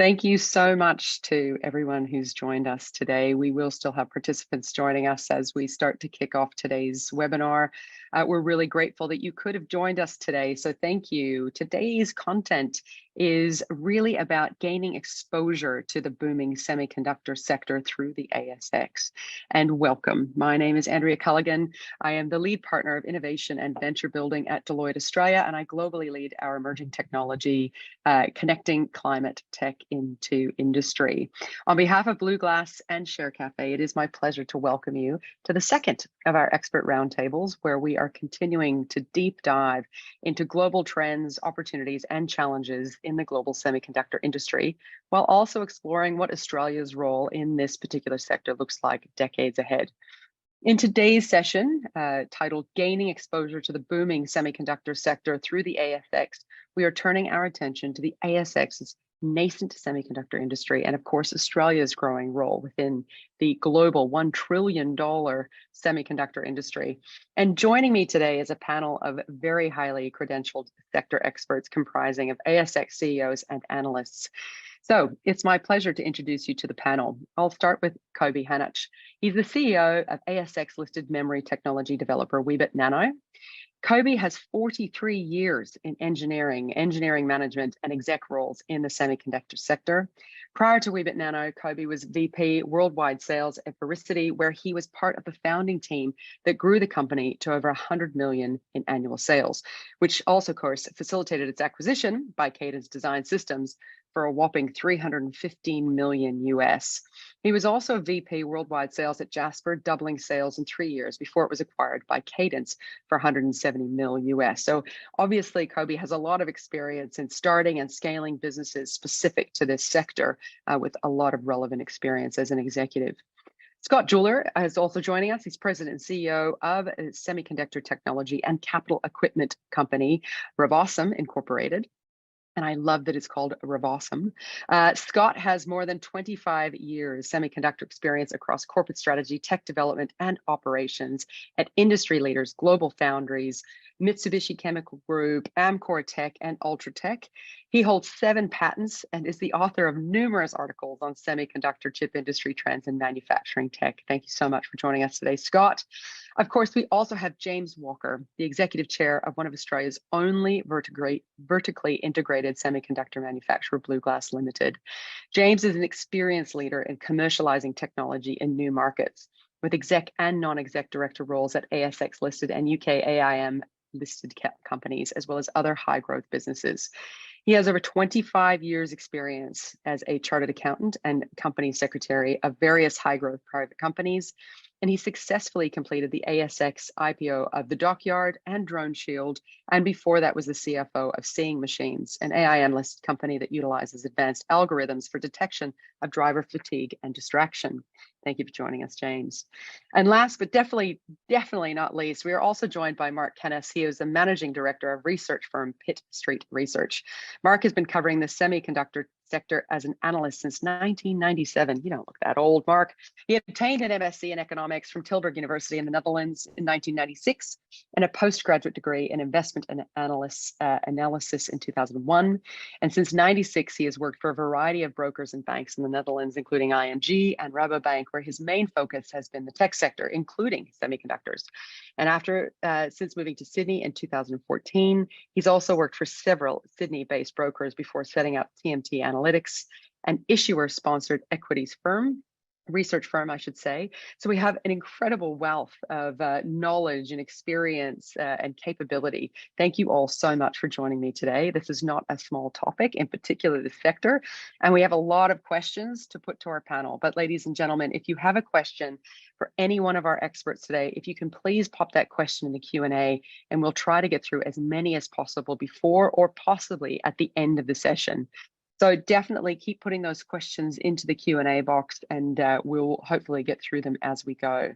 Thank you so much to everyone who's joined us today. We will still have participants joining us as we start to kick off today's webinar. We're really grateful that you could have joined us today, so thank you. Today's content is really about gaining exposure to the booming semiconductor sector through the ASX. And welcome. My name is Andrea Culligan. I am the lead partner of innovation and venture building at Deloitte Australia, and I globally lead our emerging technology, connecting climate tech into industry. On behalf of BluGlass and Share Cafe, it is my pleasure to welcome you to the second of our expert roundtables, where we are continuing to deep dive into global trends, opportunities, and challenges in the global semiconductor industry, while also exploring what Australia's role in this particular sector looks like decades ahead. In today's session, titled Gaining Exposure to the Booming Semiconductor Sector Through the ASX, we are turning our attention to the ASX's nascent semiconductor industry and, of course, Australia's growing role within the global $1 trillion semiconductor industry. And joining me today is a panel of very highly credentialed sector experts comprising of ASX CEOs and analysts. So it's my pleasure to introduce you to the panel. I'll start with Kobi Hanach. He's the CEO of ASX-listed memory technology developer Weebit Nano. Kobi has 43 years in engineering management, and exec roles in the semiconductor sector. Prior to Weebit Nano, Kobi was VP Worldwide Sales at Vericity, where he was part of the founding team that grew the company to over 100 million in annual sales, which also, of course, facilitated its acquisition by Cadence Design Systems for a whopping 315 million US. He was also VP Worldwide Sales at Jasper, doubling sales in 3 years before it was acquired by Cadence for 170 mil US. So obviously, Kobi has a lot of experience in starting and scaling businesses specific to this sector, with a lot of relevant experience as an executive. Scott Jeweler is also joining us. He's president and CEO of a semiconductor technology and capital equipment company, Revasum Incorporated. And I love that it's called Revasum. Scott has more than 25 years semiconductor experience across corporate strategy, tech development, and operations at industry leaders, Global Foundries, Mitsubishi Chemical Group, Amcor Tech, and Ultratech. He holds 7 patents and is the author of numerous articles on semiconductor chip industry trends and manufacturing tech. Thank you so much for joining us today, Scott. Of course, we also have James Walker, the executive chair of one of Australia's only vertically integrated semiconductor manufacturer, BluGlass Limited. James is an experienced leader in commercializing technology in new markets, with exec and non-exec director roles at ASX-listed and UK AIM listed companies, as well as other high-growth businesses. He has over 25 years experience as a chartered accountant and company secretary of various high-growth private companies, and he successfully completed the ASX IPO of the Dockyard and Drone Shield, and before that was the CFO of Seeing Machines, an AIM-listed company that utilizes advanced algorithms for detection of driver fatigue and distraction. Thank you for joining us, James. And last but definitely not least, we are also joined by Marc Kennis. He is the managing director of research firm Pitt Street Research. Marc has been covering the semiconductor sector as an analyst since 1997. You don't look that old, Marc. He obtained an MSc in economics from Tilburg University in the Netherlands in 1996 and a postgraduate degree in investment and analysis in 2001. And since 96, he has worked for a variety of brokers and banks in the Netherlands, including ING and Rabobank, where his main focus has been the tech sector, including semiconductors. And since moving to Sydney in 2014, he's also worked for several Sydney-based brokers before setting up TMT Analytics, an issuer-sponsored equities firm, research firm, I should say. So we have an incredible wealth of knowledge and experience and capability. Thank you all so much for joining me today. This is not a small topic, in particular the sector, and we have a lot of questions to put to our panel. But ladies and gentlemen, if you have a question for any one of our experts today, if you can please pop that question in the Q&A, and we'll try to get through as many as possible before or possibly at the end of the session. So definitely keep putting those questions into the Q&A box, and we'll hopefully get through them as we go.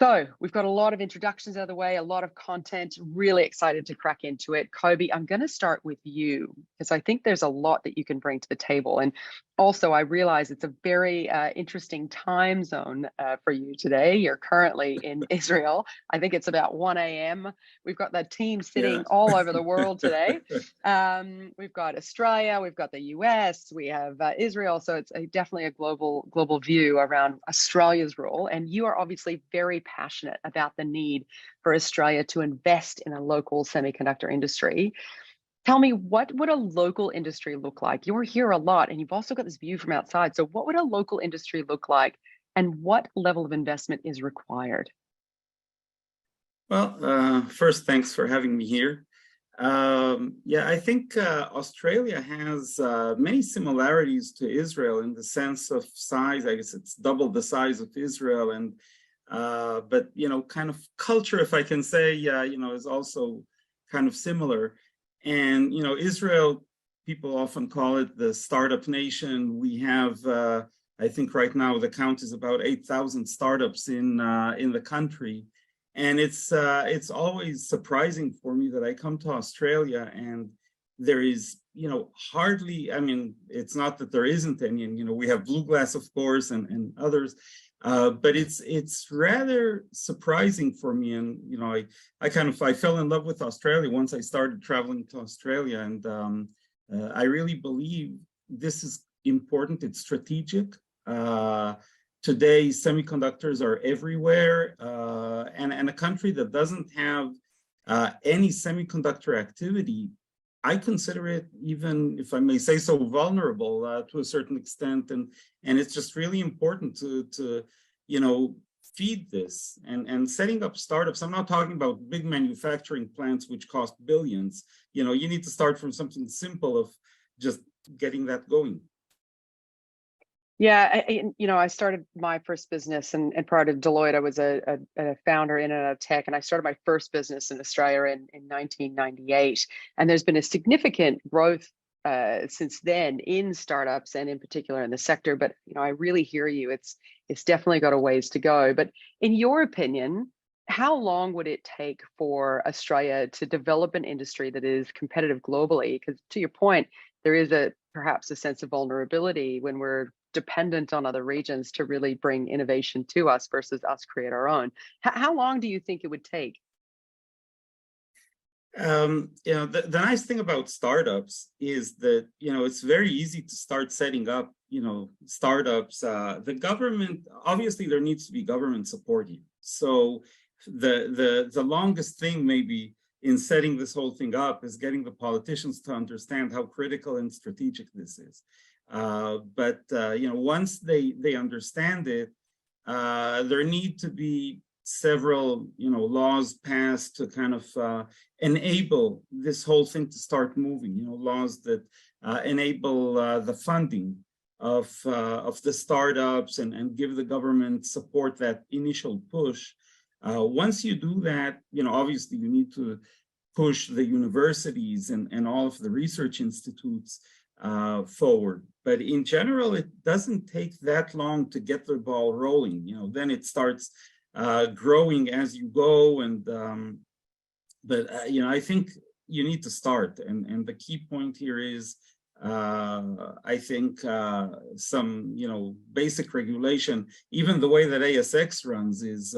So we've got a lot of introductions out of the way, a lot of content, really excited to crack into it. Kobe, I'm going to start with you because I think there's a lot that you can bring to the table. And also, I realize it's a very interesting time zone for you today. You're currently in Israel. I think it's about 1 a.m. We've got that team Yeah. sitting all over the world today. We've got Australia, we've got the US, we have Israel. So it's definitely a global view around Australia's role. And you are obviously very passionate about the need for Australia to invest in a local semiconductor industry. Tell me, what would a local industry look like? You're here a lot and you've also got this view from outside. So what would a local industry look like and what level of investment is required? Well, first, thanks for having me here. Yeah, I think Australia has many similarities to Israel in the sense of size. I guess it's double the size of Israel, and but kind of culture, if I can say, is also kind of similar. And Israel, people often call it the startup nation. We have, I think, right now the count is about 8,000 startups in the country. And it's always surprising for me that I come to Australia and there is, hardly, I mean, it's not that there isn't any, and, we have BluGlass, of course, and others, but it's rather surprising for me. And, I fell in love with Australia once I started traveling to Australia. And I really believe this is important. It's strategic. Today, semiconductors are everywhere, and a country that doesn't have any semiconductor activity, I consider it, even if I may say so, vulnerable to a certain extent, and it's just really important to feed this and setting up startups. I'm not talking about big manufacturing plants which cost billions. You need to start from something simple of just getting that going. Yeah, I started my first business, and prior to Deloitte, I was a founder in and out of tech, and I started my first business in Australia in 1998. And there's been a significant growth since then in startups and in particular in the sector. But I really hear you. It's definitely got a ways to go. But in your opinion, how long would it take for Australia to develop an industry that is competitive globally? Because to your point, there is perhaps a sense of vulnerability when we're dependent on other regions to really bring innovation to us versus us create our own. How long do you think it would take? The nice thing about startups is that, it's very easy to start setting up, startups. The government, obviously there needs to be government support here. So the longest thing maybe in setting this whole thing up is getting the politicians to understand how critical and strategic this is. But once they understand it, there need to be several laws passed to kind of enable this whole thing to start moving. Laws that enable the funding of the startups and give the government support that initial push. Once you do that, obviously you need to push the universities and all of the research institutes forward. But in general, it doesn't take that long to get the ball rolling. Then it starts growing as you go. And but I think you need to start. And the key point here is, I think some basic regulation. Even the way that ASX runs is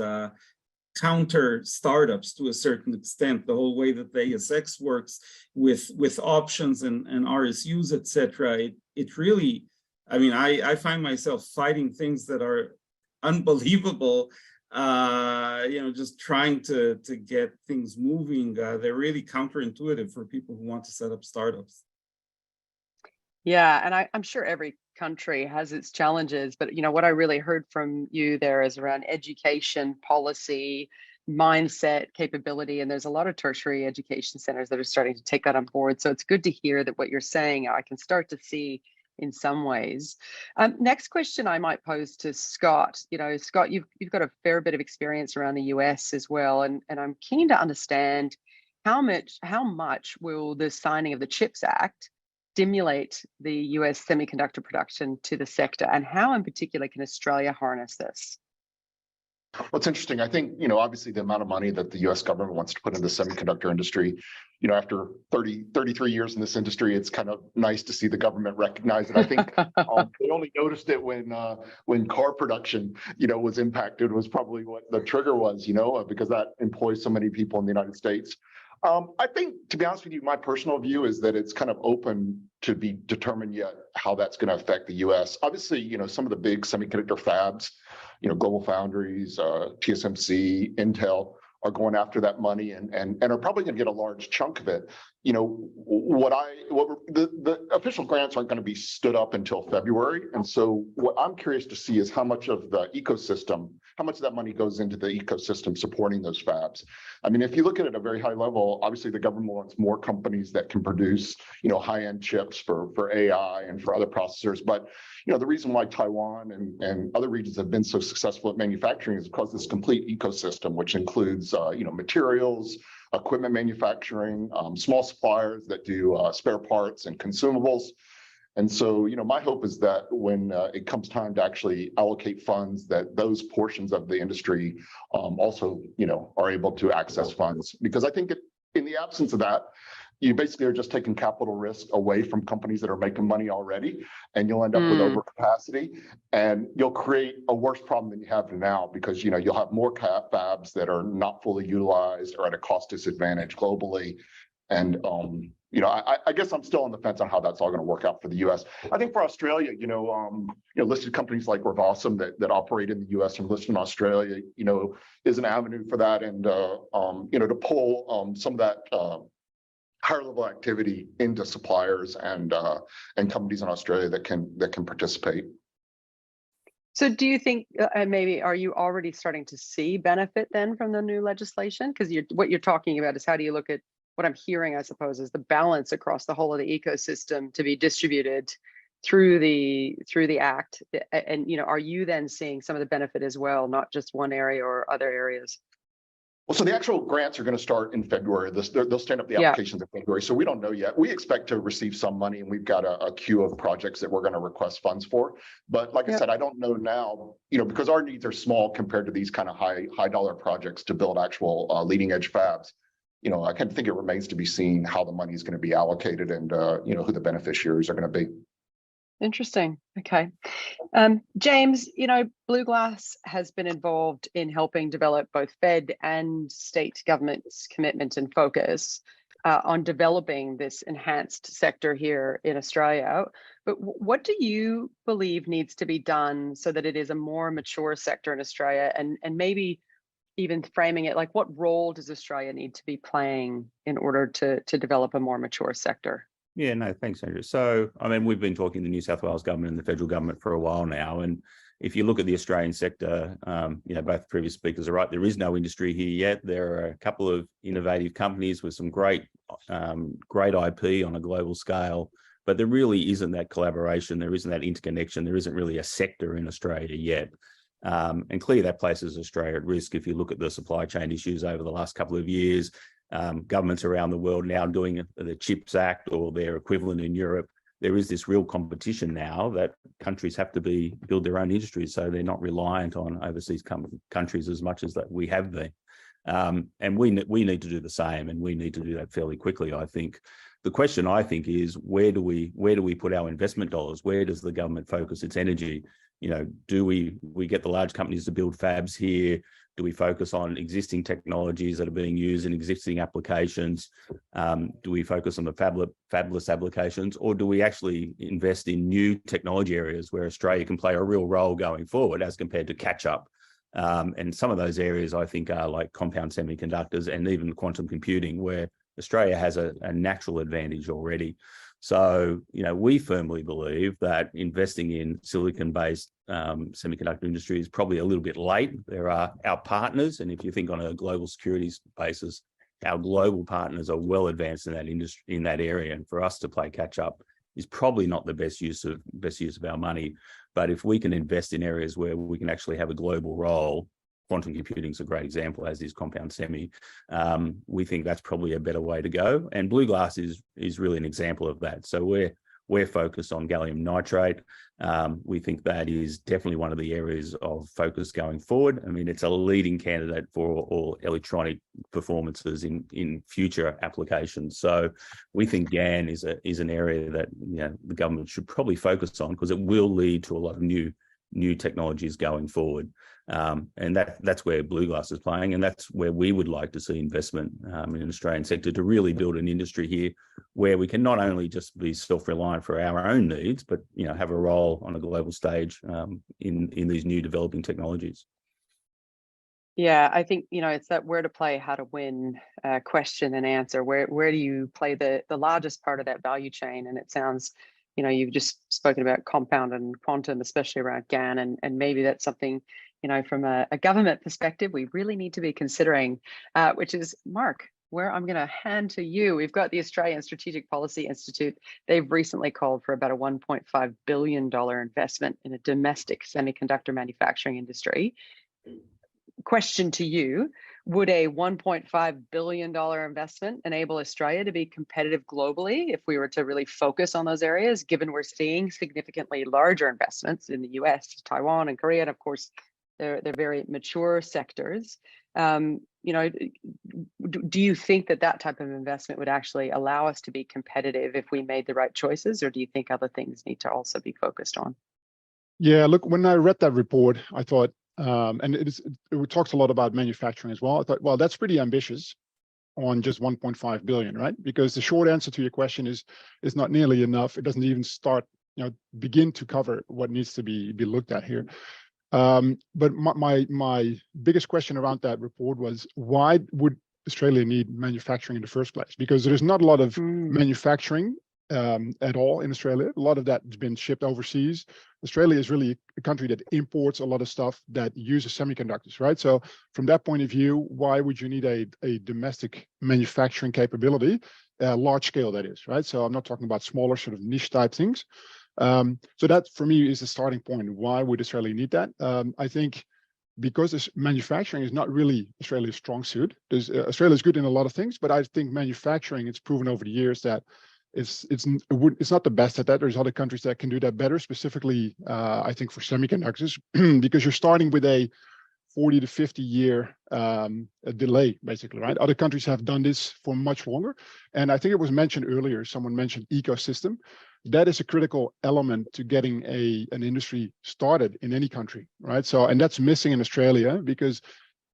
counter startups to a certain extent. The whole way that the ASX works with options and RSUs, etc. It really, I find myself fighting things that are unbelievable. Just trying to get things moving. They're really counterintuitive for people who want to set up startups. Yeah, and I'm sure every country has its challenges, but what I really heard from you there is around education, policy, mindset, capability, and there's a lot of tertiary education centers that are starting to take that on board. So it's good to hear that what you're saying, I can start to see in some ways. Next question I might pose to Scott. Scott, you've got a fair bit of experience around the US as well, and I'm keen to understand how much will the signing of the CHIPS Act stimulate the US semiconductor production to the sector, and how in particular can Australia harness this? Well, it's interesting. I think, obviously the amount of money that the US government wants to put into the semiconductor industry, after 33 years in this industry, it's kind of nice to see the government recognize it. I think they only noticed it when car production, was impacted, was probably what the trigger was, because that employs so many people in the United States. I think, to be honest with you, my personal view is that it's kind of open to be determined yet how that's going to affect the U.S. Obviously, some of the big semiconductor fabs, Global Foundries, TSMC, Intel, are going after that money and are probably going to get a large chunk of it. The official grants aren't going to be stood up until February, and so what I'm curious to see is how much of the ecosystem, how much of that money goes into the ecosystem supporting those fabs. I mean, if you look at it at a very high level, obviously the government wants more companies that can produce, high-end chips for AI and for other processors. But the reason why Taiwan and other regions have been so successful at manufacturing is because this complete ecosystem, which includes materials, equipment manufacturing, small suppliers that do spare parts and consumables. And so, my hope is that when it comes time to actually allocate funds, that those portions of the industry also, are able to access funds. Because I think in the absence of that, you basically are just taking capital risk away from companies that are making money already, and you'll end up with overcapacity, and you'll create a worse problem than you have now, because you'll have more fabs that are not fully utilized or at a cost disadvantage globally. And I guess I'm still on the fence on how that's all going to work out for the U.S. I think for Australia, listed companies like Revasum that operate in the U.S. and listed in Australia, is an avenue for that, and to pull some of that higher level activity into suppliers and companies in Australia that can participate. So do you think, maybe, are you already starting to see benefit then from the new legislation? Because what you're talking about is, how do you look at what I'm hearing, I suppose, is the balance across the whole of the ecosystem to be distributed through the act, and are you then seeing some of the benefit as well, not just one area or other areas? Well, so the actual grants are going to start in February. They'll stand up the applications in February. So we don't know yet. We expect to receive some money, and we've got a queue of projects that we're going to request funds for. But like I said, I don't know now, because our needs are small compared to these kind of high dollar projects to build actual leading edge fabs. I kind of think it remains to be seen how the money is going to be allocated and who the beneficiaries are going to be. Interesting. Okay. James, BluGlass has been involved in helping develop both Fed and state governments' commitment and focus on developing this enhanced sector here in Australia. But what do you believe needs to be done so that it is a more mature sector in Australia, and maybe even framing it like, what role does Australia need to be playing in order to develop a more mature sector? Yeah, no, thanks, Andrew. So, I mean, we've been talking to the New South Wales government and the federal government for a while now. And if you look at the Australian sector, both previous speakers are right. There is no industry here yet. There are a couple of innovative companies with some great IP on a global scale, but there really isn't that collaboration. There isn't that interconnection. There isn't really a sector in Australia yet. And clearly that places Australia at risk. If you look at the supply chain issues over the last couple of years, governments around the world now doing the CHIPS Act or their equivalent in Europe, there is this real competition now that countries have to build their own industries, so they're not reliant on overseas countries as much as that we have been. And we need to do the same, and we need to do that fairly quickly. I think the question, is where do we put our investment dollars? Where does the government focus its energy? Do we get the large companies to build fabs here? Do we focus on existing technologies that are being used in existing applications? Do we focus on the fabless applications, or do we actually invest in new technology areas where Australia can play a real role going forward as compared to catch up? And some of those areas I think are like compound semiconductors and even quantum computing, where Australia has a natural advantage already. So, we firmly believe that investing in silicon-based semiconductor industry is probably a little bit late. There are our partners, and if you think on a global securities basis, our global partners are well advanced in that industry, in that area, and for us to play catch up is probably not the best use of our money. But if we can invest in areas where we can actually have a global role, quantum computing is a great example, as is compound semi. We think that's probably a better way to go. And BluGlass is really an example of that. So We're focused on gallium nitrate. We think that is definitely one of the areas of focus going forward. I mean, it's a leading candidate for all electronic performances in future applications. So we think GaN is an area that the government should probably focus on, because it will lead to a lot of new technologies going forward. And that's where BluGlass is playing, and that's where we would like to see investment in an Australian sector to really build an industry here where we can not only just be self-reliant for our own needs, but have a role on a global stage in these new developing technologies. Yeah, I think it's that where to play, how to win question and answer. Where do you play the largest part of that value chain? And it sounds, you've just spoken about compound and quantum, especially around GaN, and maybe that's something, from a government perspective, we really need to be considering, which is, Marc, where I'm going to hand to you. We've got the Australian Strategic Policy Institute. They've recently called for about a $1.5 billion investment in a domestic semiconductor manufacturing industry. Question to you, would a $1.5 billion investment enable Australia to be competitive globally if we were to really focus on those areas, given we're seeing significantly larger investments in the US, Taiwan, and Korea, and of course, they're very mature sectors. Do you think that type of investment would actually allow us to be competitive if we made the right choices, or do you think other things need to also be focused on? Yeah, look, when I read that report, I thought, and it talks a lot about manufacturing as well. I thought, well, that's pretty ambitious on just 1.5 billion, right? Because the short answer to your question is not nearly enough. It doesn't even begin to cover what needs to be looked at here. But my biggest question around that report was, why would Australia need manufacturing in the first place? Because there's not a lot of manufacturing at all in Australia. A lot of that has been shipped overseas. Australia is really a country that imports a lot of stuff that uses semiconductors, right? So from that point of view, why would you need a domestic manufacturing capability, large scale that is, right? So I'm not talking about smaller sort of niche type things. So that for me is the starting point. Why would Australia need that? I think because this manufacturing is not really Australia's strong suit. Australia is good in a lot of things, but I think manufacturing, it's proven over the years that it's not the best at that. There's other countries that can do that better, specifically, I think for semiconductors, because you're starting with a 40 to 50 year delay, basically, right? Other countries have done this for much longer. And I think it was mentioned earlier, someone mentioned ecosystem. That is a critical element to getting an industry started in any country, right? So, and that's missing in Australia because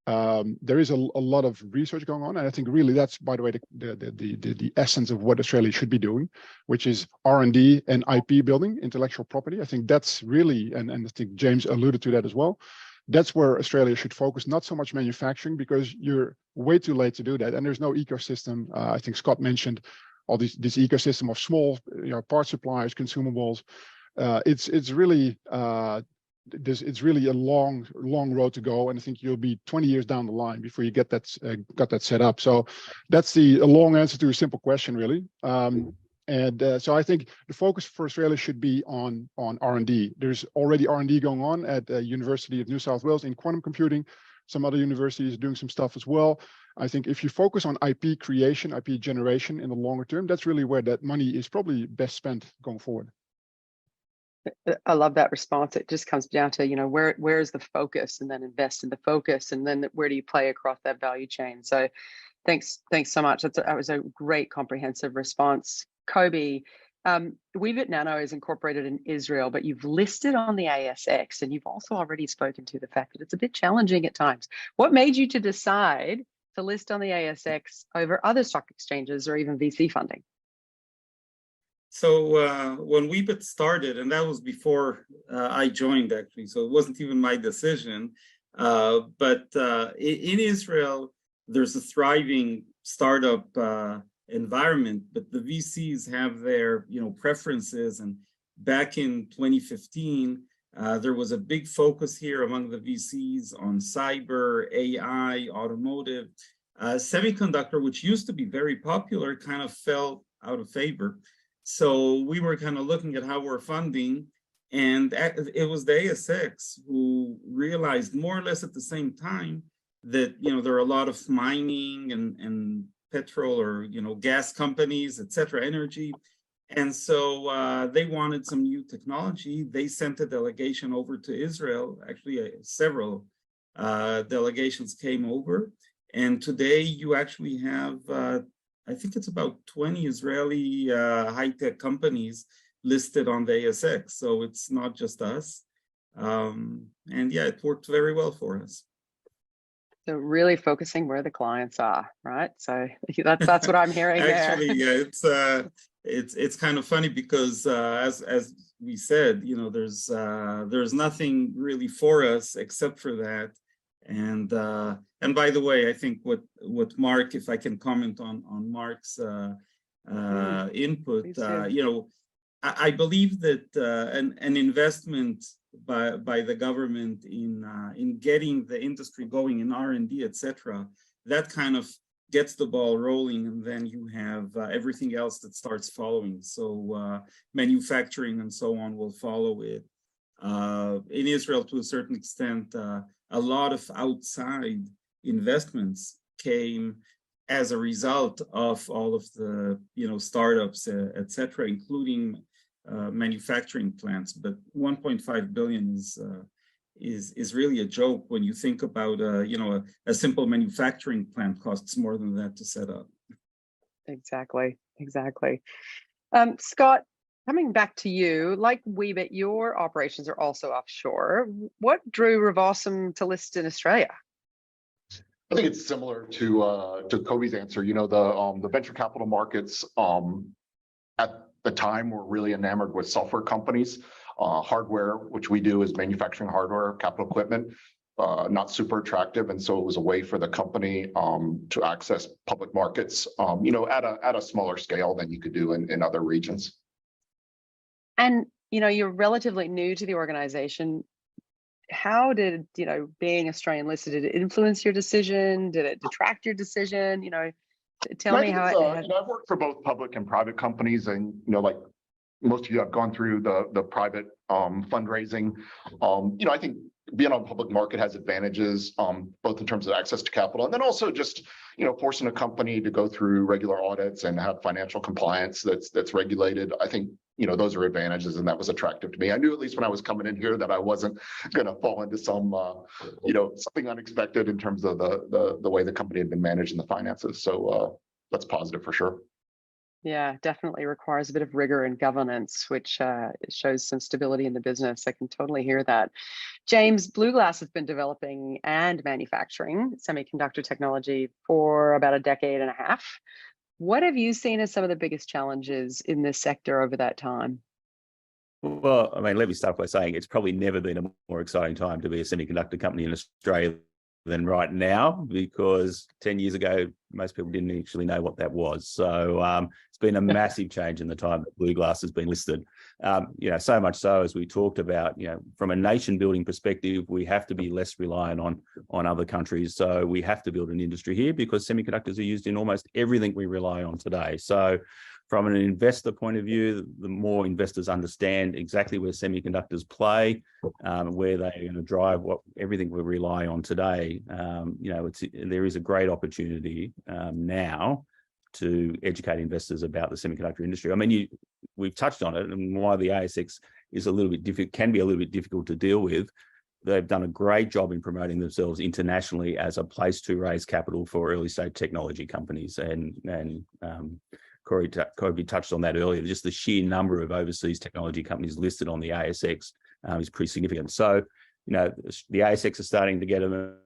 there is a lot of research going on, and I think really that's, by the way, the essence of what Australia should be doing, which is R&D and IP building, intellectual property. I think that's really, and I think James alluded to that as well. That's where Australia should focus, not so much manufacturing, because you're way too late to do that, and there's no ecosystem. I think Scott mentioned all this ecosystem of small, part suppliers, consumables. It's really it's really a long road to go, and I think you'll be 20 years down the line before you get that got that set up. So that's a long answer to a simple question, really. So I think the focus for Australia should be on R&D. There's already R&D going on at the University of New South Wales in quantum computing. Some other universities are doing some stuff as well. I think if you focus on IP creation, IP generation in the longer term, that's really where that money is probably best spent going forward. I love that response. It just comes down to, where is the focus, and then invest in the focus, and then where do you play across that value chain? So thanks so much. That was a great comprehensive response. Kobe, Weebit Nano is incorporated in Israel, but you've listed on the ASX, and you've also already spoken to the fact that it's a bit challenging at times. What made you to decide to list on the ASX over other stock exchanges or even VC funding? So when Weebit started, and that was before I joined, actually, so it wasn't even my decision, but in Israel, there's a thriving startup environment, but the VCs have their preferences. And back in 2015, there was a big focus here among the VCs on cyber, AI, automotive. Semiconductor, which used to be very popular, kind of fell out of favor. So we were kind of looking at how we're funding, and it was the ASX who realized more or less at the same time that there are a lot of mining and petrol or gas companies, etc., energy, And so they wanted some new technology. They sent a delegation over to Israel. Actually, several delegations came over. And today you actually have, I think it's about 20 Israeli high-tech companies listed on the ASX. So it's not just us. And yeah, it worked very well for us. So really focusing where the clients are, right? So that's what I'm hearing Actually, there. yeah, it's kind of funny because as we said, you know, there's nothing really for us except for that. And by the way, I think what Marc, if I can comment on Marc's input, you know, I believe that an investment by the government in getting the industry going in R&D, etc., that kind of gets the ball rolling, and then you have everything else that starts following. So manufacturing and so on will follow it. In Israel, to a certain extent, a lot of outside investments came as a result of all of the, you know, startups, etc., including manufacturing plants. But 1.5 billion is really a joke when you think about you know, a simple manufacturing plant costs more than that to set up. Exactly. Scott, coming back to you, like Weebit, your operations are also offshore. What drew Revasum to list in Australia? I think it's similar to Kobe's answer. You know, the venture capital markets at the time were really enamored with software companies. Hardware, which we do, is manufacturing hardware, capital equipment, not super attractive, and so it was a way for the company to access public markets, you know, at a smaller scale than you could do in other regions. And you know, you're relatively new to the organization. How did, you know, being Australian listed, did it influence your decision? Did it detract your decision? You know, tell me how it. You know, I've worked for both public and private companies, and you know, like most of you have gone through the private fundraising. You know, I think being on public market has advantages, both in terms of access to capital, and then also just, you know, forcing a company to go through regular audits and have financial compliance that's regulated. I think, you know, those are advantages, and that was attractive to me. I knew, at least when I was coming in here, that I wasn't going to fall into some, you know, something unexpected in terms of the way the company had been managing the finances. So that's positive for sure. Yeah, definitely requires a bit of rigor and governance, which shows some stability in the business. I can totally hear that. James, BluGlass has been developing and manufacturing semiconductor technology for about a decade and a half. What have you seen as some of the biggest challenges in this sector over that time? Well, I mean, let me start by saying it's probably never been a more exciting time to be a semiconductor company in Australia than right now, because 10 years ago, most people didn't actually know what that was. So it's been a massive change in the time that BluGlass has been listed. You know, so much so, as we talked about, you know, from a nation building perspective, we have to be less reliant on other countries. So we have to build an industry here, because semiconductors are used in almost everything we rely on today. So from an investor point of view, the more investors understand exactly where semiconductors play, where they're going to drive everything we rely on today, you know, there is a great opportunity now to educate investors about the semiconductor industry. I mean, we've touched on it, and why the ASX is a little bit difficult, can be a little bit difficult to deal with. They've done a great job in promoting themselves internationally as a place to raise capital for early stage technology companies, and Kobe touched on that earlier. Just the sheer number of overseas technology companies listed on the ASX is pretty significant. So, you know, the ASX is starting to get them.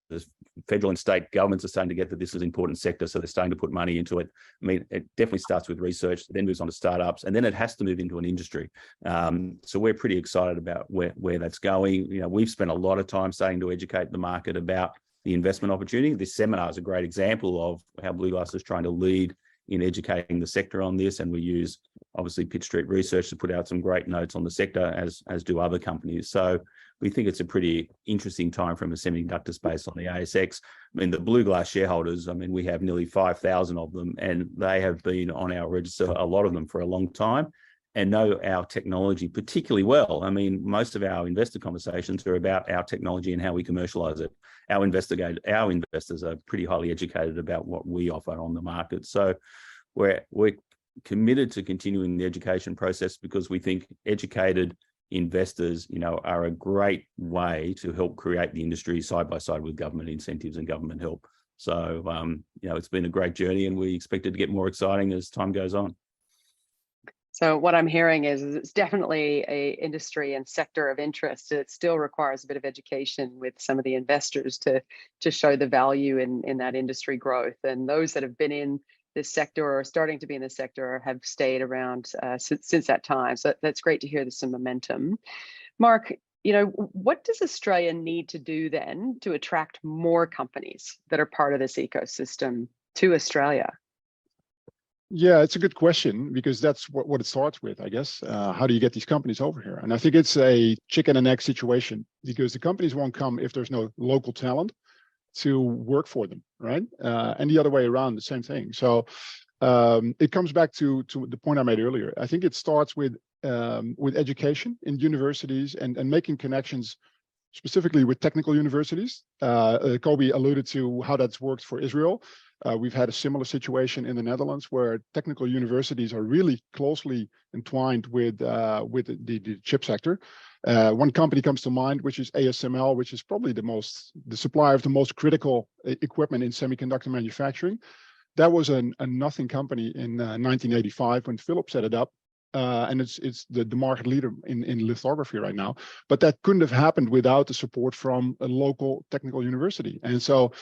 The federal and state governments are starting to get that this is an important sector, so they're starting to put money into it. I mean, it definitely starts with research, then moves on to startups, and then it has to move into an industry. So we're pretty excited about where that's going. You know, we've spent a lot of time starting to educate the market about the investment opportunity. This seminar is a great example of how BluGlass is trying to lead in educating the sector on this, and we use obviously Pitt Street Research to put out some great notes on the sector, as do other companies. So we think it's a pretty interesting time from a semiconductor space on the ASX. I mean, the BluGlass shareholders, I mean, we have nearly 5,000 of them, and they have been on our register, a lot of them, for a long time, and know our technology particularly well. I mean, most of our investor conversations are about our technology and how we commercialize it. Our investors are pretty highly educated about what we offer on the market. So we're committed to continuing the education process because we think educated investors, are a great way to help create the industry side by side with government incentives and government help. So, it's been a great journey, and we expect it to get more exciting as time goes on. So what I'm hearing is it's definitely a industry and sector of interest. It still requires a bit of education with some of the investors to show the value in that industry growth. And those that have been in this sector or starting to be in the sector have stayed around since that time. So that's great to hear there's some momentum. Marc, what does Australia need to do then to attract more companies that are part of this ecosystem to Australia? Yeah, it's a good question, because that's what it starts with, I guess. How do you get these companies over here? And I think it's a chicken and egg situation, because the companies won't come if there's no local talent to work for them, right? And the other way around, the same thing. So it comes back to the point I made earlier. I think it starts with education in universities and making connections specifically with technical universities. Kobe alluded to how that's worked for Israel. We've had a similar situation in the Netherlands, where technical universities are really closely entwined with the chip sector. One company comes to mind, which is ASML, which is probably the supplier of the most critical equipment in semiconductor manufacturing. That was a nothing company in 1985 when Philips set it up. And it's the market leader in lithography right now. But that couldn't have happened without the support from a local technical university. And so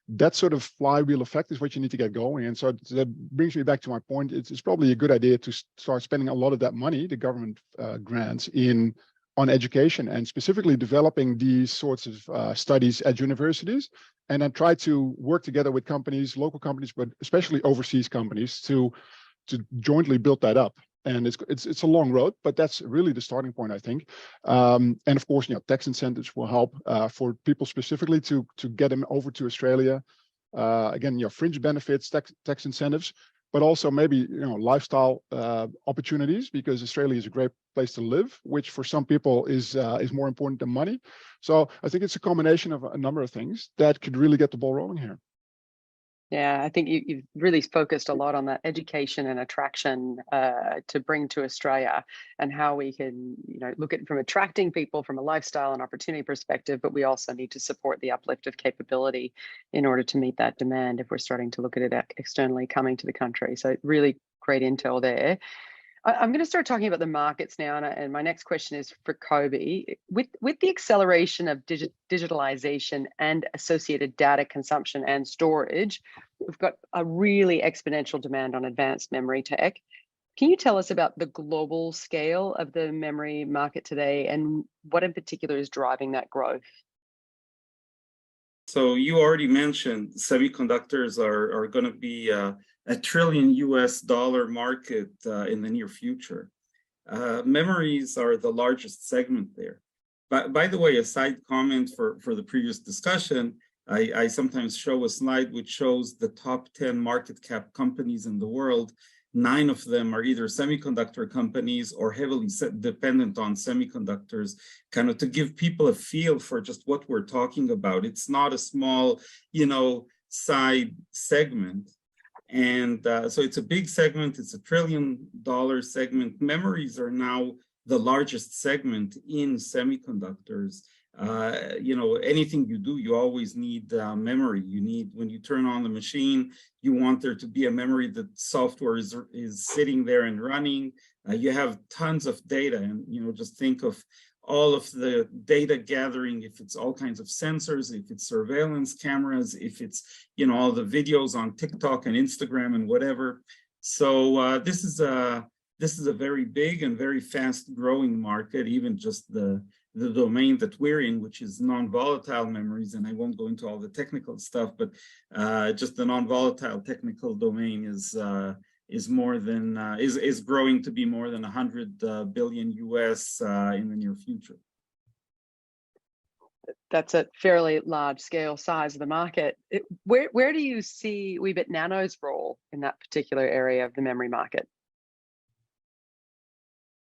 that sort of flywheel effect is what you need to get going. And so that brings me back to my point. It's probably a good idea to start spending a lot of that money, the government grants, on education, and specifically developing these sorts of studies at universities, and then try to work together with companies, local companies, but especially overseas companies, to jointly build that up. And it's a long road, but that's really the starting point, I think. And of course, tax incentives will help for people specifically to get them over to Australia. Again, fringe benefits, tax incentives, but also maybe lifestyle opportunities, because Australia is a great place to live, which for some people is more important than money. So I think it's a combination of a number of things that could really get the ball rolling here. Yeah, I think you've really focused a lot on that education and attraction to bring to Australia, and how we can, look at from attracting people from a lifestyle and opportunity perspective, but we also need to support the uplift of capability in order to meet that demand if we're starting to look at it externally coming to the country. So really great intel there. I'm going to start talking about the markets now, and my next question is for Kobe. With the acceleration of digitalization and associated data consumption and storage, we've got a really exponential demand on advanced memory tech. Can you tell us about the global scale of the memory market today, and what in particular is driving that growth? So you already mentioned semiconductors are going to be $1 trillion market in the near future. Memories are the largest segment there. But by the way, a side comment for the previous discussion, I sometimes show a slide which shows the top 10 market cap companies in the world. 9 of them are either semiconductor companies or heavily dependent on semiconductors, kind of to give people a feel for just what we're talking about. It's not a small, side segment. And so it's a big segment. It's $1 trillion segment. Memories are now the largest segment in semiconductors. Anything you do, you always need memory. You need, when you turn on the machine, you want there to be a memory that software is sitting there and running. You have tons of data, and just think of all of the data gathering, if it's all kinds of sensors, if it's surveillance cameras, if it's all the videos on TikTok and Instagram and whatever. So this is a very big and very fast growing market. Even just the domain that we're in, which is non-volatile memories, and I won't go into all the technical stuff, but just the non-volatile technical domain is growing to be more than $100 billion US in the near future. That's a fairly large scale size of the market. Where do you see Weebit Nano's role in that particular area of the memory market?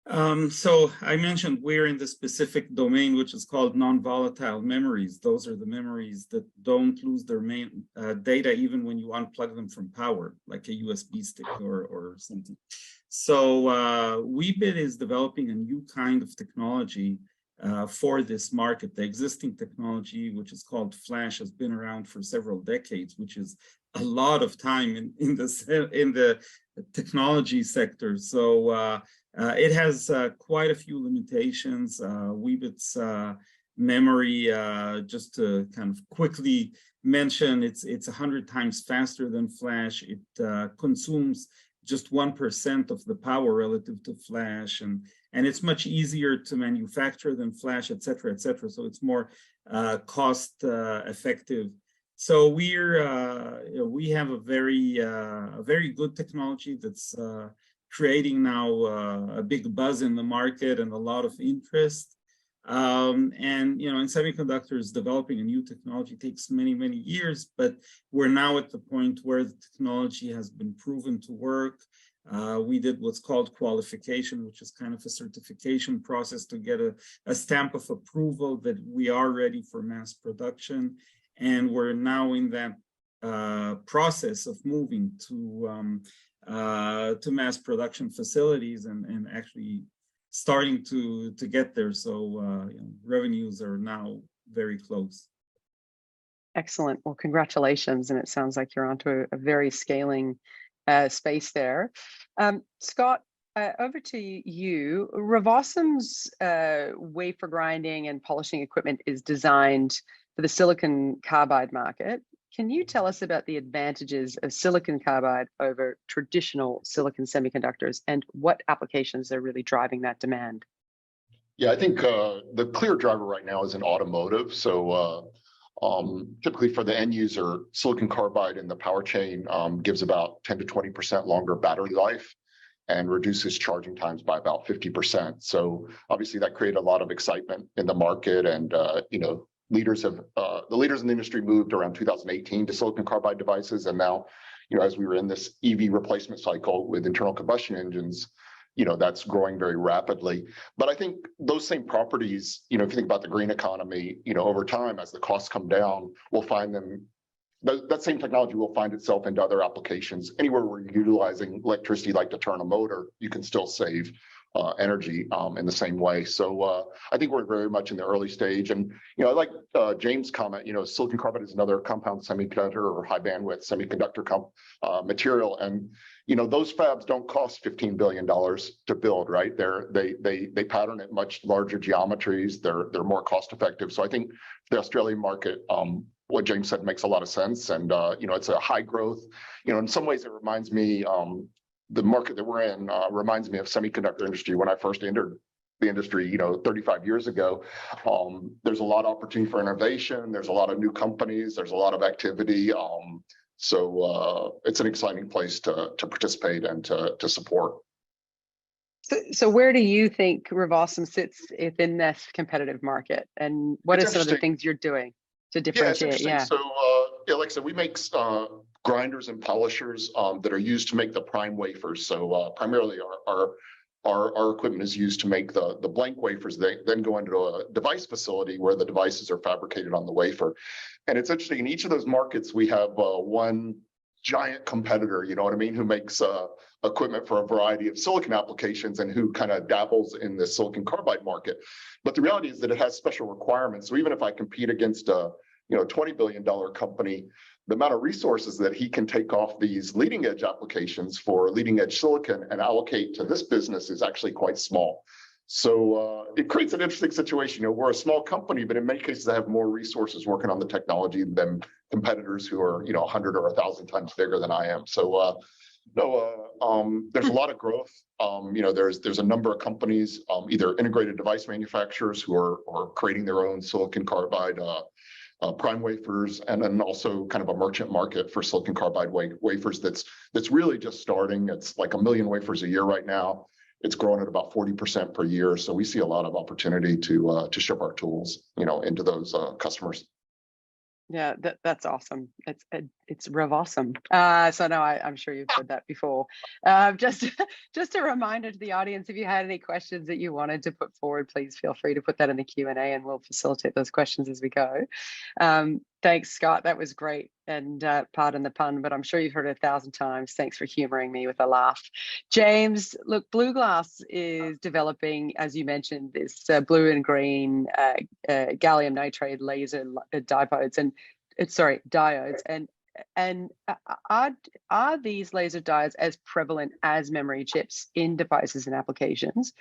So I mentioned we're in the specific domain, which is called non-volatile memories. Those are the memories that don't lose their main data even when you unplug them from power, like a USB stick or something. So Weebit is developing a new kind of technology for this market. The existing technology, which is called flash, has been around for several decades, which is a lot of time in the technology sector. So it has quite a few limitations. Weebit's memory, just to kind of quickly mention, it's 100 times faster than flash. It consumes just 1% of the power relative to flash, and it's much easier to manufacture than flash, et cetera, et cetera. So it's more cost effective. So we have a very good technology that's creating now a big buzz in the market and a lot of interest. And in semiconductors, developing a new technology takes many years, but we're now at the point where the technology has been proven to work. We did what's called qualification, which is kind of a certification process to get a stamp of approval that we are ready for mass production. And we're now in that process of moving to mass production facilities and actually starting to get there. So revenues are now very close. Excellent. Well, congratulations. And it sounds like you're onto a very scaling space there. Scott, over to you. Revasum's wafer grinding and polishing equipment is designed for the silicon carbide market. Can you tell us about the advantages of silicon carbide over traditional silicon semiconductors and what applications are really driving that demand? Yeah, I think the clear driver right now is in automotive. So typically for the end user, silicon carbide in the power chain gives about 10 to 20% longer battery life and reduces charging times by about 50%. So obviously that created a lot of excitement in the market, and the leaders in the industry moved around 2018 to silicon carbide devices, and now, as we were in this EV replacement cycle with internal combustion engines, that's growing very rapidly. But I think those same properties, if you think about the green economy, over time as the costs come down, we'll find them. That same technology will find itself into other applications. Anywhere where you're utilizing electricity, like to turn a motor, you can still save energy in the same way. So I think we're very much in the early stage. And I like James' comment. Silicon carbide is another compound semiconductor or high bandwidth semiconductor material, and those fabs don't cost $15 billion to build, right? They pattern at much larger geometries. They're more cost effective. So I think the Australian market, what James said, makes a lot of sense. And it's a high growth. In some ways, it reminds me. The market that we're in reminds me of semiconductor industry when I first entered the industry, 35 years ago. There's a lot of opportunity for innovation. There's a lot of new companies. There's a lot of activity. So it's an exciting place to participate and to support. So where do you think Revasum sits within this competitive market, and what are some of the things you're doing to differentiate? So like I said, we make grinders and polishers that are used to make the prime wafers. So primarily our equipment is used to make the blank wafers. They then go into a device facility where the devices are fabricated on the wafer. And it's interesting, in each of those markets, we have one giant competitor, who makes equipment for a variety of silicon applications and who kind of dabbles in the silicon carbide market. But the reality is that it has special requirements. So even if I compete against a $20 billion company, the amount of resources that he can take off these leading edge applications for leading edge silicon and allocate to this business is actually quite small. So it creates an interesting situation. We're a small company, but in many cases, I have more resources working on the technology than competitors who are 100 or 1,000 times bigger than I am. So there's a lot of growth. There's a number of companies, either integrated device manufacturers who are creating their own silicon carbide prime wafers, and then also kind of a merchant market for silicon carbide wafers that's really just starting. It's like 1 million wafers a year right now. It's growing at about 40% per year. So we see a lot of opportunity to ship our tools, into those customers. Yeah, that's awesome. It's Revasum. So no, I'm sure you've heard that before. Just just a reminder to the audience, if you had any questions that you wanted to put forward, please feel free to put that in the Q&A, and we'll facilitate those questions as we go. Thanks, Scott. That was great. And pardon the pun, but I'm sure you've heard it 1,000 times. Thanks for humoring me with a laugh. James, look, BluGlass is developing, as you mentioned, this blue and green gallium nitride laser diodes and diodes. And are these laser diodes as prevalent as memory chips in devices and applications?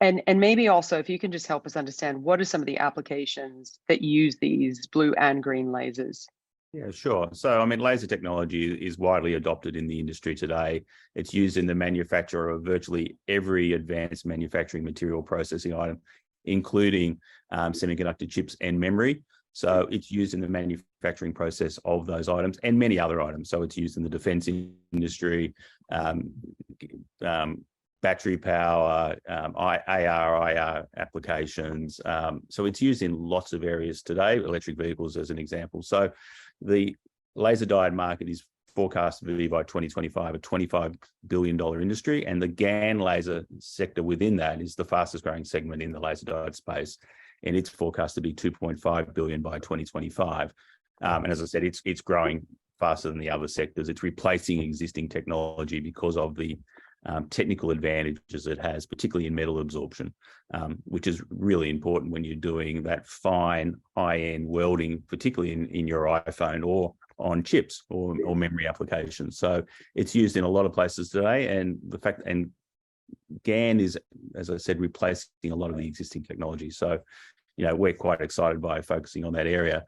And maybe also, if you can just help us understand, what are some of the applications that use these blue and green lasers? Yeah, sure. So, I mean, laser technology is widely adopted in the industry today. It's used in the manufacture of virtually every advanced manufacturing material processing item, including semiconductor chips and memory. So it's used in the manufacturing process of those items and many other items. So it's used in the defense industry, battery power, AR, IR applications. So it's used in lots of areas today, electric vehicles as an example. So the laser diode market is forecast to be by 2025 a $25 billion industry, and the GaN laser sector within that is the fastest growing segment in the laser diode space, and it's forecast to be 2.5 billion by 2025. And as I said, it's growing faster than the other sectors. It's replacing existing technology because of the technical advantages it has, particularly in metal absorption, which is really important when you're doing that fine high-end welding, particularly in your iPhone or on chips or memory applications. So it's used in a lot of places today, and GaN is, as I said, replacing a lot of the existing technology. So, we're quite excited by focusing on that area.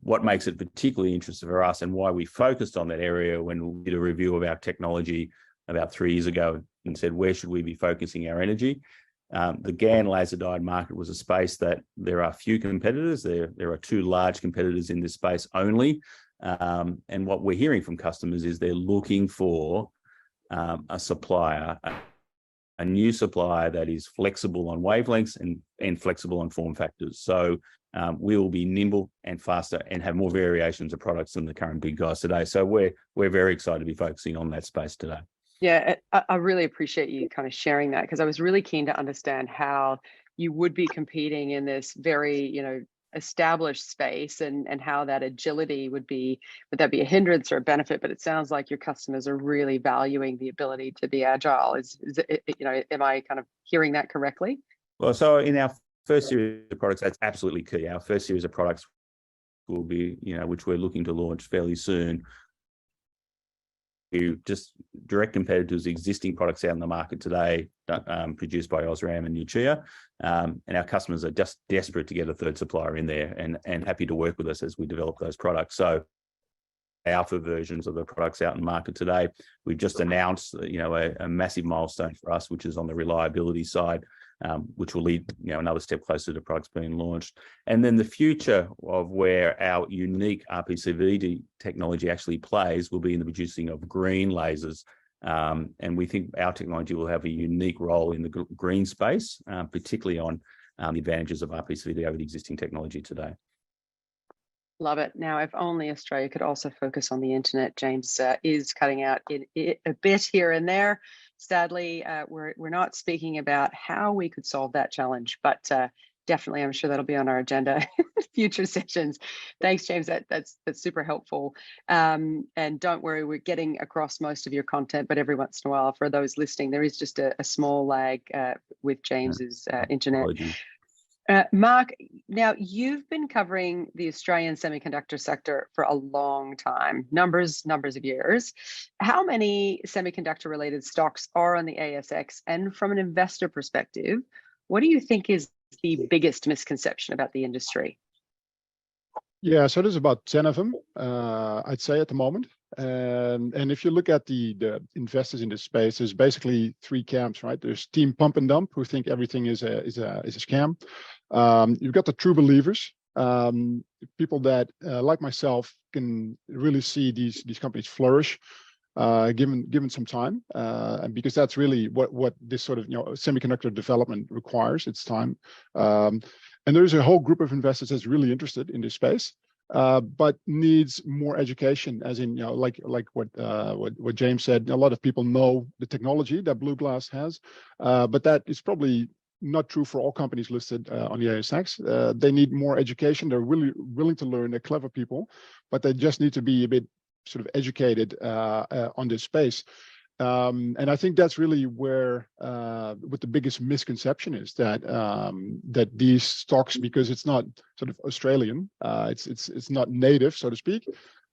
What makes it particularly interesting for us, and why we focused on that area when we did a review of our technology about 3 years ago and said, where should we be focusing our energy? The GaN laser diode market was a space that there are few competitors. There are 2 large competitors in this space only. And what we're hearing from customers is they're looking for a supplier, a new supplier that is flexible on wavelengths and flexible on form factors. So we will be nimble and faster and have more variations of products than the current big guys today. So we're very excited to be focusing on that space today. Yeah, I really appreciate you kind of sharing that, because I was really keen to understand how you would be competing in this very, established space, and how that agility would that be a hindrance or a benefit? But it sounds like your customers are really valuing the ability to be agile. Am I kind of hearing that correctly? Well, so in our first series of products, that's absolutely key. Our first series of products will be, which we're looking to launch fairly soon, just direct competitors, existing products out in the market today, produced by Osram and Nuccia. And our customers are just desperate to get a third supplier in there and happy to work with us as we develop those products. So alpha versions of the products out in the market today, we've just announced, a massive milestone for us, which is on the reliability side, which will lead, another step closer to products being launched. And then the future of where our unique RPCVD technology actually plays will be in the producing of green lasers. And we think our technology will have a unique role in the green space, particularly on the advantages of RPCVD over the existing technology today. Love it. Now, if only Australia could also focus on the internet. James is cutting out a bit here and there. Sadly, we're not speaking about how we could solve that challenge, but definitely, I'm sure that'll be on our agenda in future sessions. Thanks, James. That's super helpful. And don't worry, we're getting across most of your content, but every once in a while, for those listening, there is just a small lag with James's internet. Apologies. Marc, now you've been covering the Australian semiconductor sector for a long time, numbers of years. How many semiconductor related stocks are on the ASX? And from an investor perspective, what do you think is the biggest misconception about the industry? Yeah, so there's about 10 of them, I'd say, at the moment. And if you look at the investors in this space, there's basically 3 camps, right? There's team pump and dump, who think everything is a scam. You've got the true believers, people that, like myself, can really see these companies flourish, given some time, and because that's really what this sort of semiconductor development requires. It's time. And there's a whole group of investors that's really interested in this space. but needs more education, as in, like what James said. A lot of people know the technology that BluGlass has, but that is probably not true for all companies listed on the ASX. They need more education. They're really willing to learn. They're clever people, but they just need to be a bit sort of educated on this space. And I think that's really where what the biggest misconception is, that that these stocks, because it's not sort of Australian, it's not native, so to speak,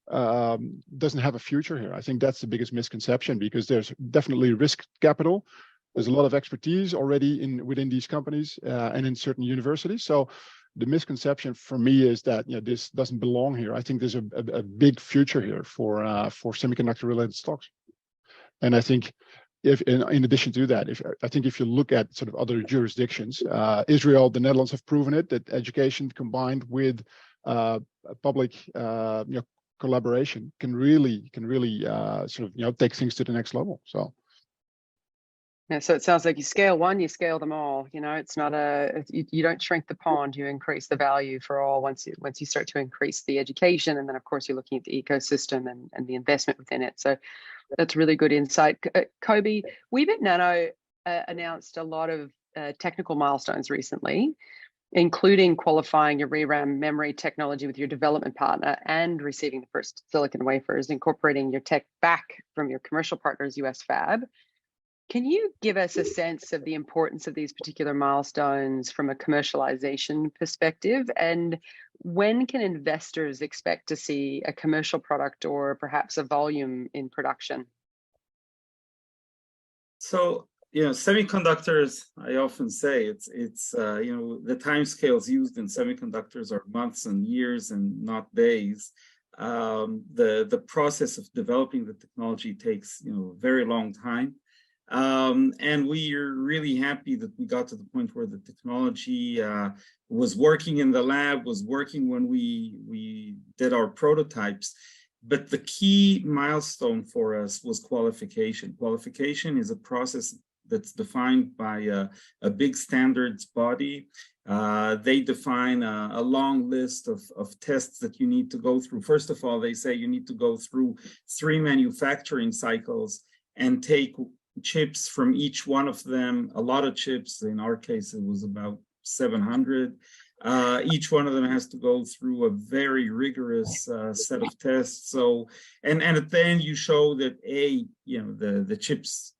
doesn't have a future here. I think that's the biggest misconception, because there's definitely risk capital. There's a lot of expertise already within these companies and in certain universities. So the misconception for me is that this doesn't belong here. I think there's a big future here for semiconductor related stocks. And I think if in addition to that, if you look at sort of other jurisdictions, Israel, the Netherlands have proven it, that education combined with public collaboration can really sort of take things to the next level. So. Yeah, so it sounds like you scale one, you scale them all. It's not you don't shrink the pond, you increase the value for all once you start to increase the education, and then of course you're looking at the ecosystem and the investment within it. So that's really good insight. Kobe, Weebit Nano announced a lot of technical milestones recently, including qualifying your ReRAM memory technology with your development partner and receiving the first silicon wafers, incorporating your tech back from your commercial partner's US fab. Can you give us a sense of the importance of these particular milestones from a commercialization perspective? And when can investors expect to see a commercial product or perhaps a volume in production? So, semiconductors, I often say it's the timescales used in semiconductors are months and years and not days. The process of developing the technology takes a very long time. And we are really happy that we got to the point where the technology was working in the lab, was working when we did our prototypes. But the key milestone for us was qualification. Qualification is a process that's defined by a big standards body. They define a long list of tests that you need to go through. First of all, they say you need to go through 3 manufacturing cycles and take chips from each one of them, a lot of chips. In our case, it was about 700. Each one of them has to go through a very rigorous set of tests. So, and at the end, you show that the chips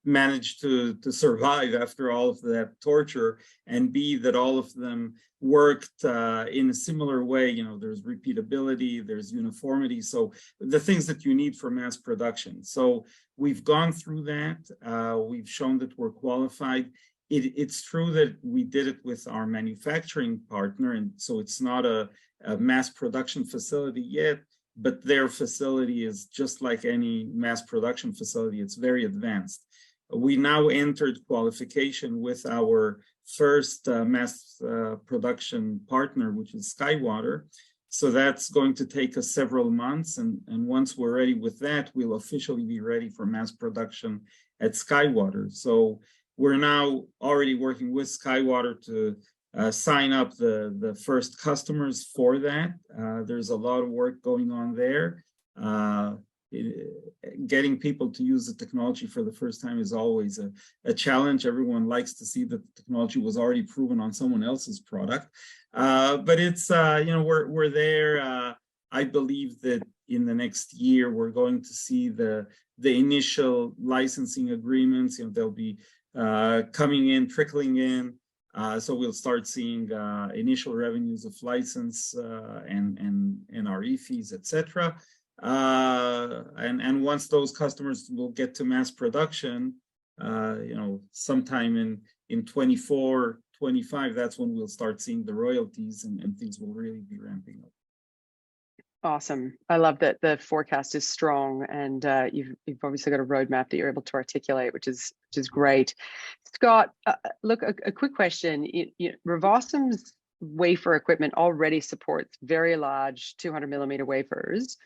managed to survive after all of that torture, and B, that all of them worked in a similar way. There's repeatability, there's uniformity. So the things that you need for mass production. So we've gone through that. We've shown that we're qualified. It's true that we did it with our manufacturing partner, and so it's not a mass production facility yet, but their facility is just like any mass production facility. It's very advanced. We now entered qualification with our first mass production partner, which is SkyWater. So that's going to take us several months. And once we're ready with that, we'll officially be ready for mass production at SkyWater. So we're now already working with SkyWater to sign up the first customers for that. There's a lot of work going on there. Getting people to use the technology for the first time is always a challenge. Everyone likes to see that the technology was already proven on someone else's product. But it's, we're there. I believe that in the next year, we're going to see the initial licensing agreements. They'll be coming in, trickling in. So we'll start seeing initial revenues of license and NRE fees, etc. And once those customers will get to mass production, sometime in 24, 25, that's when we'll start seeing the royalties and things will really be ramping up. Awesome. I love that the forecast is strong, and you've obviously got a roadmap that you're able to articulate, which is great. Scott, look, a quick question. Revasum's wafer equipment already supports very large 200 millimeter wafers.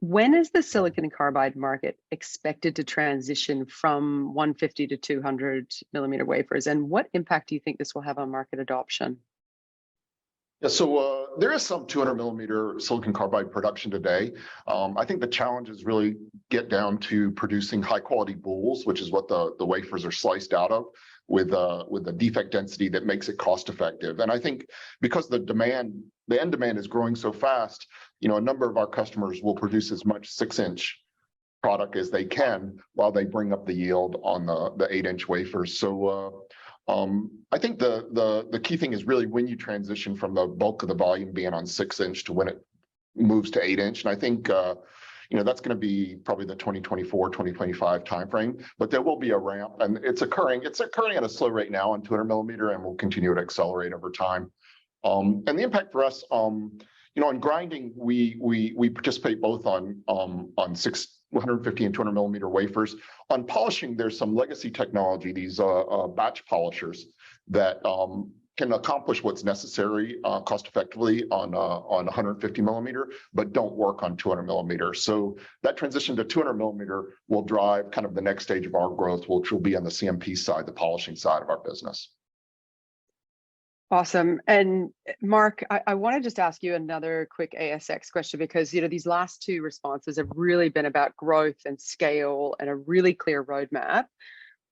When is the silicon carbide market expected to transition from 150 to 200 millimeter wafers, and what impact do you think this will have on market adoption? Yeah, so there is some 200 millimeter silicon carbide production today. I think the challenges really get down to producing high quality boules, which is what the wafers are sliced out of, with a defect density that makes it cost effective. And I think because the end demand is growing so fast, a number of our customers will produce as much 6-inch product as they can while they bring up the yield on the 8-inch wafers. So I think the key thing is really when you transition from the bulk of the volume being on 6-inch to when it moves to 8-inch. And I think that's going to be probably the 2024, 2025 timeframe, but there will be a ramp, and it's occurring at a slow rate now on 200 millimeter, and will continue to accelerate over time. And the impact for us, on grinding, we participate both on 150 and 200 millimeter wafers. On polishing, there's some legacy technology, these batch polishers that can accomplish what's necessary cost effectively on 150 millimeter, but don't work on 200 millimeter. So that transition to 200 millimeter will drive kind of the next stage of our growth, which will be on the CMP side, the polishing side of our business. Awesome. And Marc, I want to just ask you another quick ASX question, because these last two responses have really been about growth and scale and a really clear roadmap.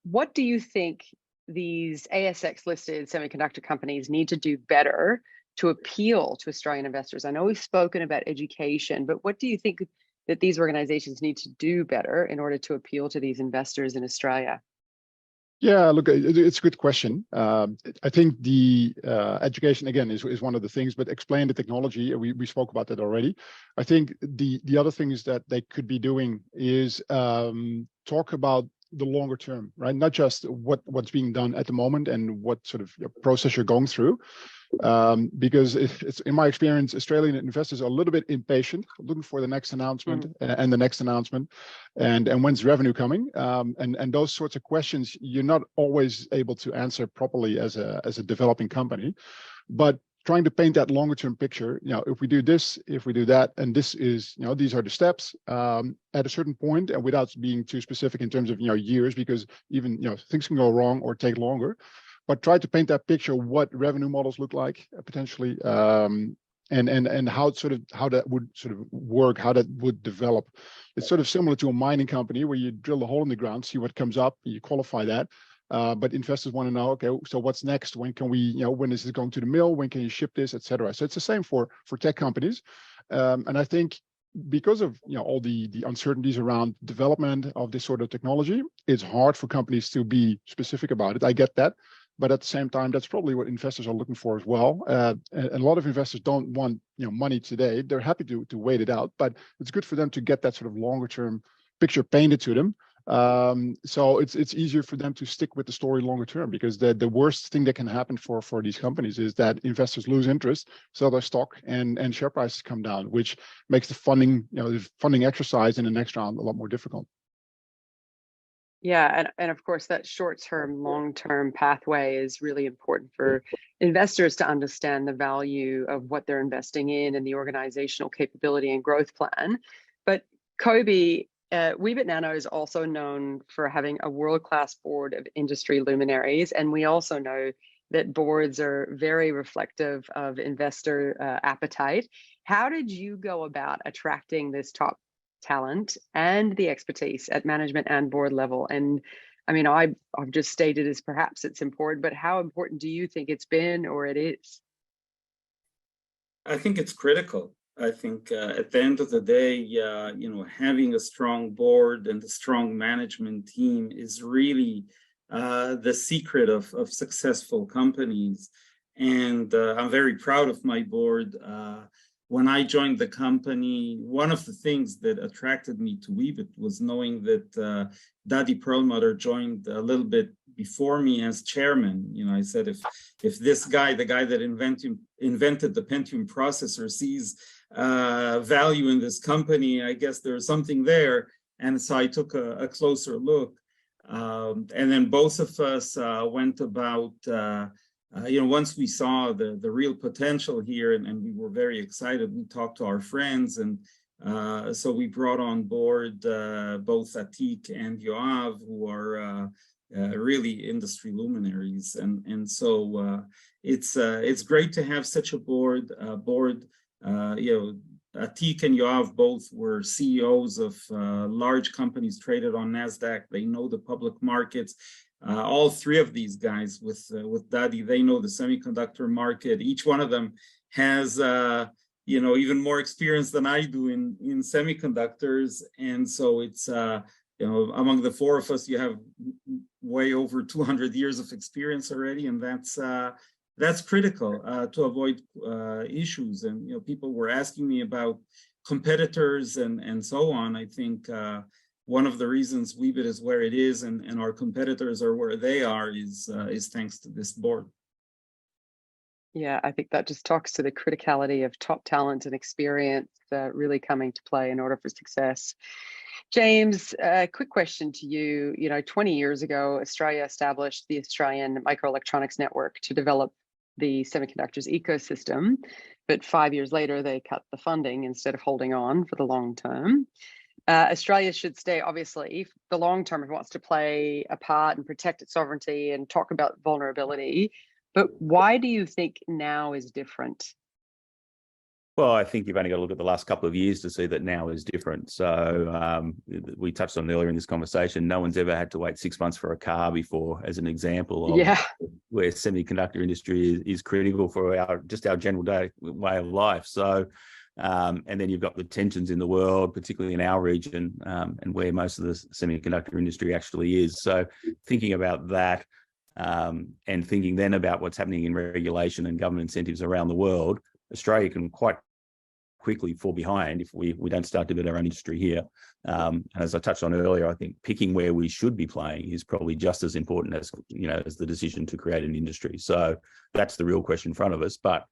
What do you think these ASX-listed semiconductor companies need to do better to appeal to Australian investors? I know we've spoken about education, but what do you think that these organizations need to do better in order to appeal to these investors in Australia? Yeah, look, it's a good question. I think the education, again, is one of the things, but explain the technology, we spoke about that already. I think the other things that they could be doing is talk about the longer term, right? Not just what's being done at the moment and what sort of process you're going through. Because it's in my experience, Australian investors are a little bit impatient, looking for the next announcement and the next announcement, and when's revenue coming, and those sorts of questions you're not always able to answer properly as a developing company, but trying to paint that longer term picture. If we do this, if we do that, and this is, these are the steps at a certain point, and without being too specific in terms of years, because even things can go wrong or take longer. But try to paint that picture, what revenue models look like potentially, and how that would sort of work, how that would develop. It's sort of similar to a mining company where you drill a hole in the ground, see what comes up, you qualify that. But investors want to know, okay, so what's next? When can we, when is this going to the mill? When can you ship this, et cetera? So it's the same for tech companies. And I think because of all the uncertainties around development of this sort of technology, it's hard for companies to be specific about it. I get that. But at the same time, that's probably what investors are looking for as well. And a lot of investors don't want money today. They're happy to wait it out, but it's good for them to get that sort of longer term picture painted to them. So it's easier for them to stick with the story longer term, because the worst thing that can happen for these companies is that investors lose interest, sell their stock, and share prices come down, which makes the funding exercise in the next round a lot more difficult. Yeah, and of course that short-term, long-term pathway is really important for investors to understand the value of what they're investing in and the organizational capability and growth plan. But Kobe, Weebit Nano is also known for having a world-class board of industry luminaries, and we also know that boards are very reflective of investor appetite. How did you go about attracting this top talent and the expertise at management and board level? And I mean, I've just stated as perhaps it's important, but how important do you think it's been, or it is? I think it's critical. I think at the end of the day, having a strong board and a strong management team is really the secret of successful companies. And I'm very proud of my board. When I joined the company, one of the things that attracted me to Weebit was knowing that Daddy Perlmutter joined a little bit before me as chairman. I said, if this guy, the guy that invented the Pentium processor, sees value in this company, I guess there's something there. And so I took a closer look. And then both of us went about once we saw the real potential here, and we were very excited, we talked to our friends, and so we brought on board both Atik and Yoav, who are really industry luminaries, and so it's great to have such a board. Atik and Yoav both were CEOs of large companies traded on NASDAQ. They know the public markets. All three of these guys with Dadi, they know the semiconductor market. Each one of them has even more experience than I do in semiconductors, and so it's among the four of us, you have way over 200 years of experience already, and that's critical to avoid issues. And people were asking me about competitors and so on. I think one of the reasons Weebit is where it is and our competitors are where they are is thanks to this board. Yeah, I think that just talks to the criticality of top talent and experience really coming to play in order for success. James, a quick question to you. 20 years ago, Australia established the Australian Microelectronics Network to develop the semiconductors ecosystem, but 5 years later, they cut the funding instead of holding on for the long term. Australia should stay, obviously, for the long term if it wants to play a part and protect its sovereignty and talk about vulnerability. But why do you think now is different? Well, I think you've only got to look at the last couple of years to see that now is different. So we touched on earlier in this conversation, no one's ever had to wait 6 months for a car before, as an example of where semiconductor industry is critical for our general way of life. So, and then you've got the tensions in the world, particularly in our region, and where most of the semiconductor industry actually is. So thinking about that, and thinking then about what's happening in regulation and government incentives around the world, Australia can quite quickly fall behind if we don't start to build our own industry here. And as I touched on earlier, I think picking where we should be playing is probably just as important as as the decision to create an industry. So that's the real question in front of us. But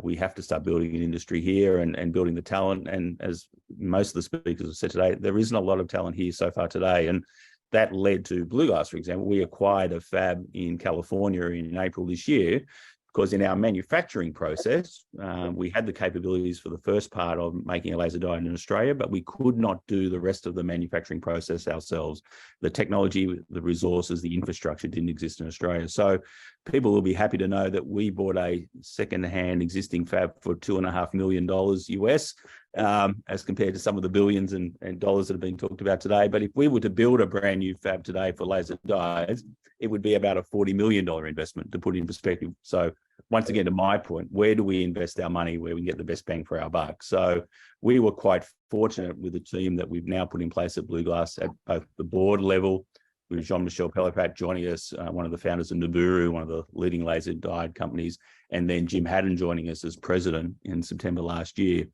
we have to start building an industry here and building the talent. And as most of the speakers have said today, there isn't a lot of talent here so far today. And that led to BluGlass, for example. We acquired a fab in California in April this year, because in our manufacturing process, we had the capabilities for the first part of making a laser diode in Australia, but we could not do the rest of the manufacturing process ourselves. The technology, the resources, the infrastructure didn't exist in Australia. So people will be happy to know that we bought a second-hand existing fab for $2.5 million US, as compared to some of the billions and dollars that have been talked about today. But if we were to build a brand new fab today for laser diodes, it would be about a $40 million investment, to put it in perspective. So once again, to my point, where do we invest our money where we can get the best bang for our buck? So we were quite fortunate with the team that we've now put in place at BluGlass at both the board level, with Jean-Michel Pellipat joining us, one of the founders of Nibiru, one of the leading laser diode companies, and then Jim Haddon joining us as president in September last year,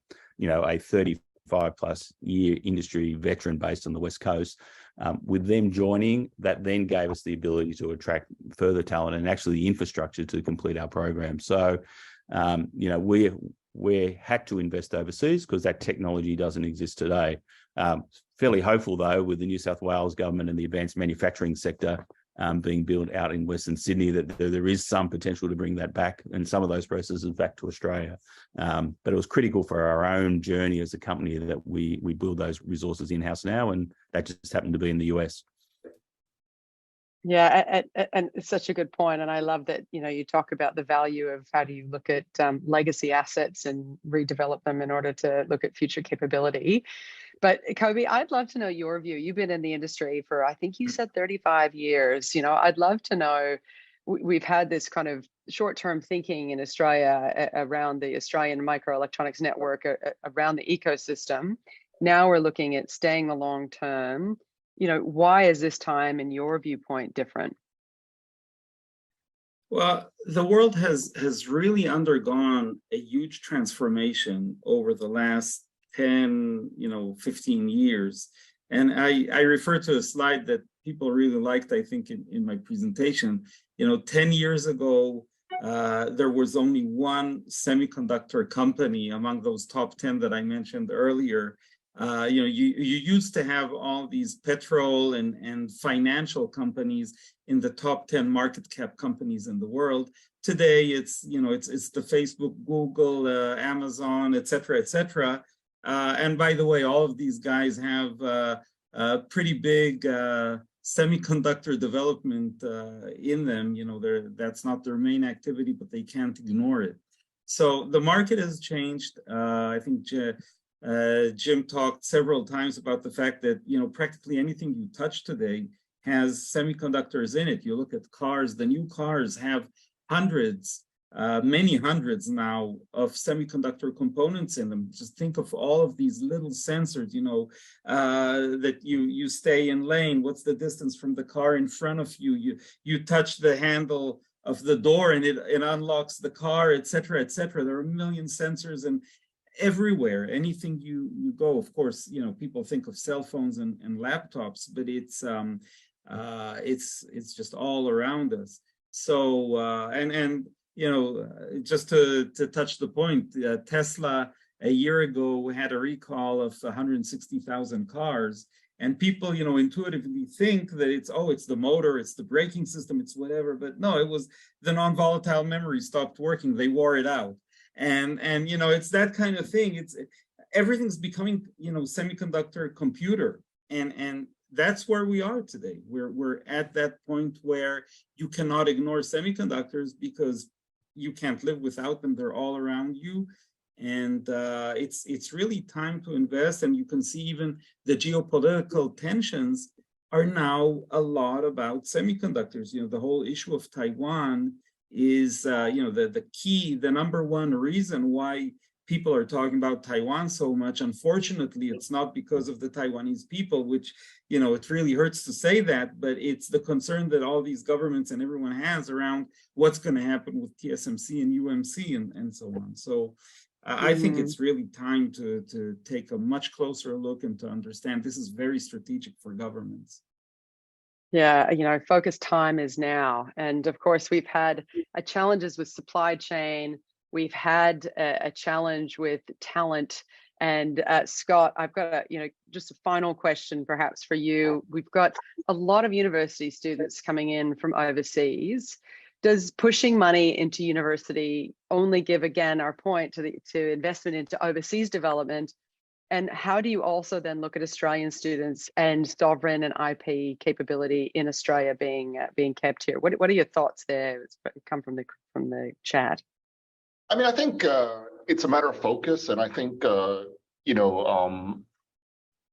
a 35+ year industry veteran based on the West Coast. With them joining, that then gave us the ability to attract further talent and actually the infrastructure to complete our program. So, we had to invest overseas because that technology doesn't exist today. Fairly hopeful, though, with the New South Wales government and the advanced manufacturing sector being built out in Western Sydney, that there is some potential to bring that back and some of those processes back to Australia. But it was critical for our own journey as a company that we build those resources in-house now, and that just happened to be in the US. Yeah, and it's such a good point. And I love that, you talk about the value of how do you look at legacy assets and redevelop them in order to look at future capability. But Kobe, I'd love to know your view. You've been in the industry for, I think you said 35 years. I'd love to know, we've had this kind of short-term thinking in Australia around the Australian Microelectronics Network, around the ecosystem. Now we're looking at staying the long term. Why is this time, in your viewpoint, different? Well, the world has really undergone a huge transformation over the last 10, 15 years. And I refer to a slide that people really liked, I think, in my presentation. 10 years ago, there was only one semiconductor company among those top 10 that I mentioned earlier. You used to have all these petrol and financial companies in the top 10 market cap companies in the world. Today, it's the Facebook, Google, Amazon, et cetera. And by the way, all of these guys have pretty big semiconductor development in them. That's not their main activity, but they can't ignore it. So the market has changed. I think Jim talked several times about the fact that practically anything you touch today has semiconductors in it. You look at cars; the new cars have hundreds, many hundreds now of semiconductor components in them. Just think of all of these little sensors, that you stay in lane. What's the distance from the car in front of you? You touch the handle of the door and it unlocks the car, et cetera, et cetera. There are a million sensors and everywhere, anything you go. Of course, people think of cell phones and laptops, but it's just all around us. So just to touch the point, Tesla a year ago had a recall of 160,000 cars, and people intuitively think that it's the motor, it's the braking system, it's whatever. But no, it was the non-volatile memory stopped working. They wore it out. And it's that kind of thing. Everything's becoming semiconductor computer, and that's where we are today. We're at that point where you cannot ignore semiconductors because you can't live without them. They're all around you, and it's really time to invest. And you can see even the geopolitical tensions are now a lot about semiconductors. The whole issue of Taiwan is the number one reason why people are talking about Taiwan so much. Unfortunately, it's not because of the Taiwanese people, which it really hurts to say that, but it's the concern that all these governments and everyone has around what's going to happen with TSMC and UMC and so on. So I think it's really time to take a much closer look and to understand this is very strategic for governments. Yeah, focus time is now. And of course, we've had challenges with supply chain. We've had a challenge with talent. And Scott, I've got just a final question perhaps for you. We've got a lot of university students coming in from overseas. Does pushing money into university only give, again, our point to investment into overseas development? And how do you also then look at Australian students and sovereign and IP capability in Australia being kept here? What are your thoughts there? It's come from the chat. I mean, I think it's a matter of focus, and I think I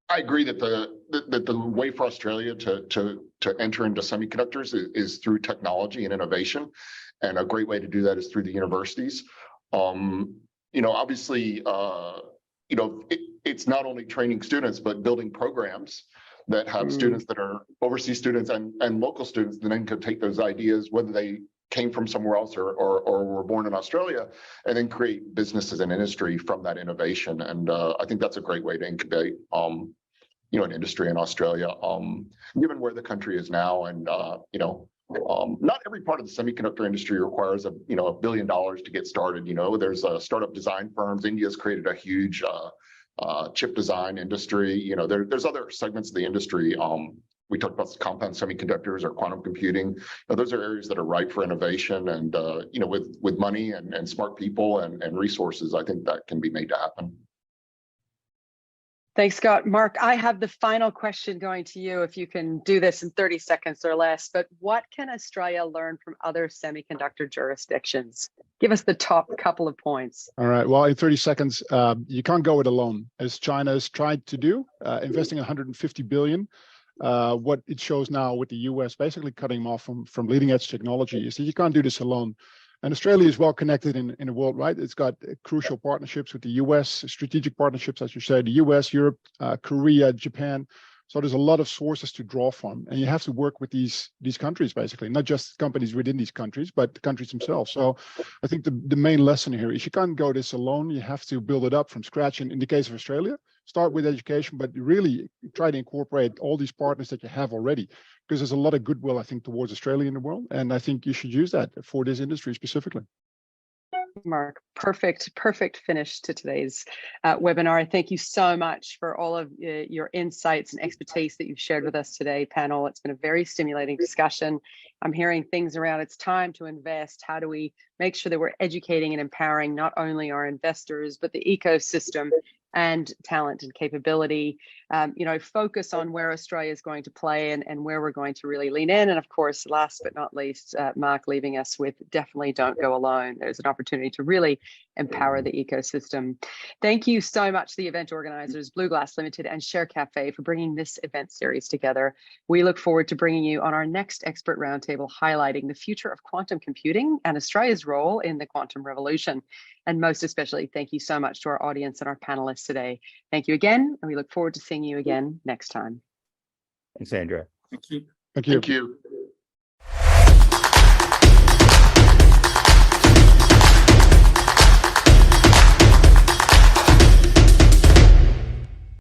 agree that the way for Australia to enter into semiconductors is through technology and innovation, and a great way to do that is through the universities. Obviously, it's not only training students, but building programs that have students that are overseas students and local students that then could take those ideas, whether they came from somewhere else or were born in Australia, and then create businesses and industry from that innovation. And I think that's a great way to incubate, an industry in Australia, given where the country is now. And, not every part of the semiconductor industry requires $1 billion to get started. There's startup design firms. India's created a huge chip design industry. There's other segments of the industry. We talked about compound semiconductors or quantum computing. Those are areas that are ripe for innovation, and with money and smart people and resources, I think that can be made to happen. Thanks, Scott. Marc, I have the final question going to you, if you can do this in 30 seconds or less. But what can Australia learn from other semiconductor jurisdictions? Give us the top couple of points. All right. Well, in 30 seconds, you can't go it alone, as China has tried to do, investing 150 billion. What it shows now with the US basically cutting them off from leading edge technology is that you can't do this alone. And Australia is well connected in the world, right? It's got crucial partnerships with the US, strategic partnerships, as you said, the US, Europe, Korea, Japan. So there's a lot of sources to draw from, and you have to work with these countries, basically, not just companies within these countries, but the countries themselves. So I think the main lesson here is you can't go this alone. You have to build it up from scratch. And in the case of Australia, start with education, but really try to incorporate all these partners that you have already, because there's a lot of goodwill, I think, towards Australia in the world. And I think you should use that for this industry specifically. Marc, perfect finish to today's webinar. Thank you so much for all of your insights and expertise that you've shared with us today, panel. It's been a very stimulating discussion. I'm hearing things around it's time to invest. How do we make sure that we're educating and empowering not only our investors, but the ecosystem and talent and capability. Focus on where Australia is going to play and where we're going to really lean in. And of course, last but not least, Marc leaving us with definitely don't go alone. There's an opportunity to really empower the ecosystem. Thank you so much to the event organizers, BluGlass Limited and Share Cafe, for bringing this event series together. We look forward to bringing you on our next expert roundtable highlighting the future of quantum computing and Australia's role in the quantum revolution. And most especially, thank you so much to our audience and our panelists today. Thank you again, and we look forward to seeing you again next time. Thanks, Andrea. Thank you. Thank you. Thank you.